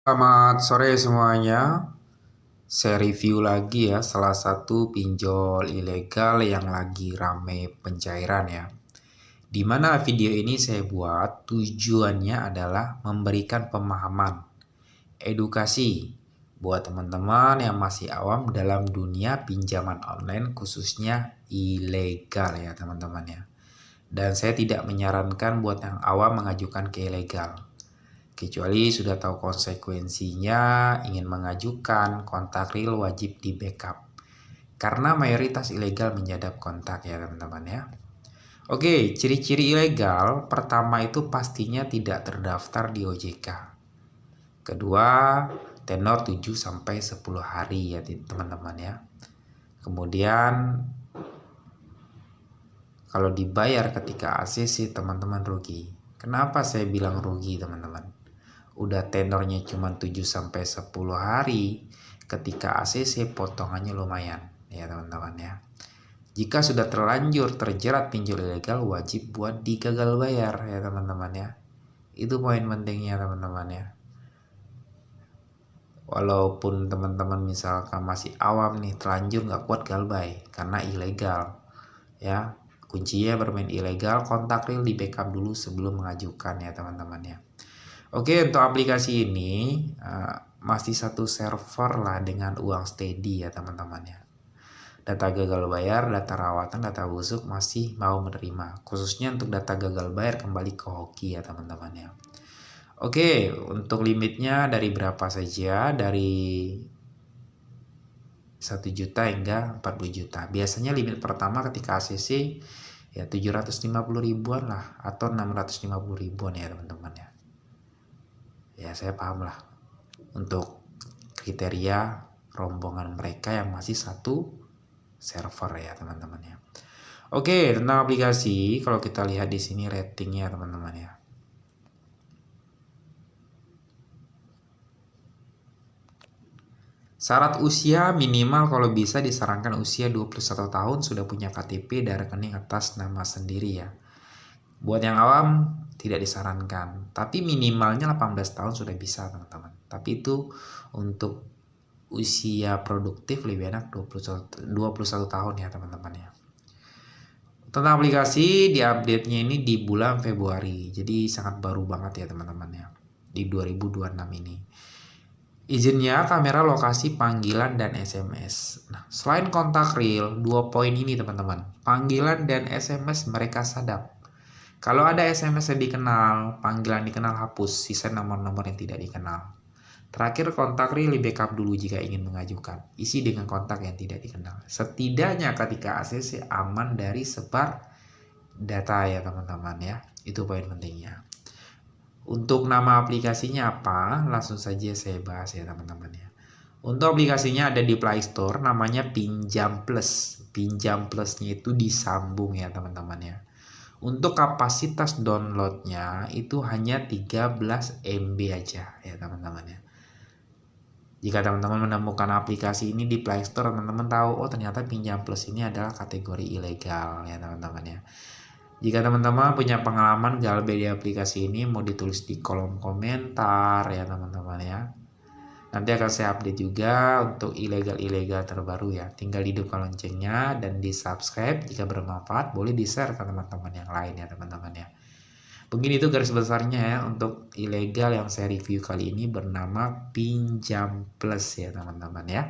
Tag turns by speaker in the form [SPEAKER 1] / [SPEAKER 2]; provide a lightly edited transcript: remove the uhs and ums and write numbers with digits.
[SPEAKER 1] Selamat sore semuanya. Saya review lagi ya salah satu pinjol ilegal yang lagi rame pencairan ya. Dimana video ini saya buat tujuannya adalah memberikan pemahaman, edukasi buat teman-teman yang masih awam dalam dunia pinjaman online khususnya ilegal ya teman-teman ya. Dan saya tidak menyarankan buat yang awam mengajukan ke ilegal. Kecuali sudah tahu konsekuensinya, ingin mengajukan, kontak real wajib di backup. Karena mayoritas ilegal menyadap kontak ya teman-teman ya. Oke, ciri-ciri ilegal pertama itu pastinya tidak terdaftar di OJK. Kedua, tenor 7-10 hari ya teman-teman ya. Kemudian kalau dibayar ketika ACC teman-teman rugi. Kenapa saya bilang rugi teman-teman? Udah tenornya cuma 7-10 hari, ketika ACC potongannya lumayan ya teman-teman ya. Jika sudah terlanjur terjerat pinjol ilegal wajib buat digagal bayar ya teman-teman ya. Itu poin pentingnya teman-teman ya. Walaupun teman-teman misalkan masih awam nih, terlanjur nggak kuat galbay karena ilegal ya. Kuncinya bermain ilegal, kontak real di backup dulu sebelum mengajukan ya teman-teman ya. Oke, untuk aplikasi ini masih satu server lah dengan uang steady ya teman-teman ya. Data gagal bayar, data rawatan, data busuk masih mau menerima. Khususnya untuk data gagal bayar kembali ke hoki ya teman-teman ya. Oke, untuk limitnya dari berapa saja? Dari 1 juta hingga 40 juta. Biasanya limit pertama ketika ACC ya 750 ribuan lah atau 650 ribuan ya teman-teman ya. Ya saya paham lah untuk kriteria rombongan mereka yang masih satu server ya teman-teman ya. Oke, tentang aplikasi kalau kita lihat di sini ratingnya teman-teman ya. Syarat usia minimal kalau bisa disarankan usia 21 tahun sudah punya KTP dan rekening atas nama sendiri ya. Buat yang awam tidak disarankan, tapi minimalnya 18 tahun sudah bisa teman-teman. Tapi itu untuk usia produktif lebih enak 21 tahun ya teman-teman ya. Tentang aplikasi diupdate-nya ini di bulan Februari, jadi sangat baru banget ya teman-teman ya, di 2026 ini. Izinnya kamera, lokasi, panggilan, dan SMS. Nah, selain kontak real, 2 poin ini teman-teman, panggilan dan SMS mereka sadap. Kalau ada SMS yang dikenal, panggilan dikenal, hapus, sisa nomor-nomor yang tidak dikenal. Terakhir, kontak real di backup dulu jika ingin mengajukan. Isi dengan kontak yang tidak dikenal. Setidaknya ketika ACC aman dari sebar data ya teman-teman ya. Itu poin pentingnya. Untuk nama aplikasinya apa? Langsung saja saya bahas ya teman-teman ya. Untuk aplikasinya ada di Play Store, namanya Pinjam Plus. Pinjam Plusnya itu disambung ya teman-teman ya. Untuk kapasitas downloadnya itu hanya 13 MB aja ya teman-teman ya. Jika teman-teman menemukan aplikasi ini di Play Store, teman-teman tahu, oh ternyata Pinjam Plus ini adalah kategori ilegal ya teman-teman ya. Jika teman-teman punya pengalaman galbay di aplikasi ini, mau ditulis di kolom komentar ya teman-teman ya. Nanti akan saya update juga untuk ilegal-ilegal terbaru ya. Tinggal hidupkan loncengnya dan di subscribe jika bermanfaat. Boleh di share ke teman-teman yang lain ya teman-teman ya. Begini itu garis besarnya ya untuk ilegal yang saya review kali ini bernama Pinjam Plus ya teman-teman ya.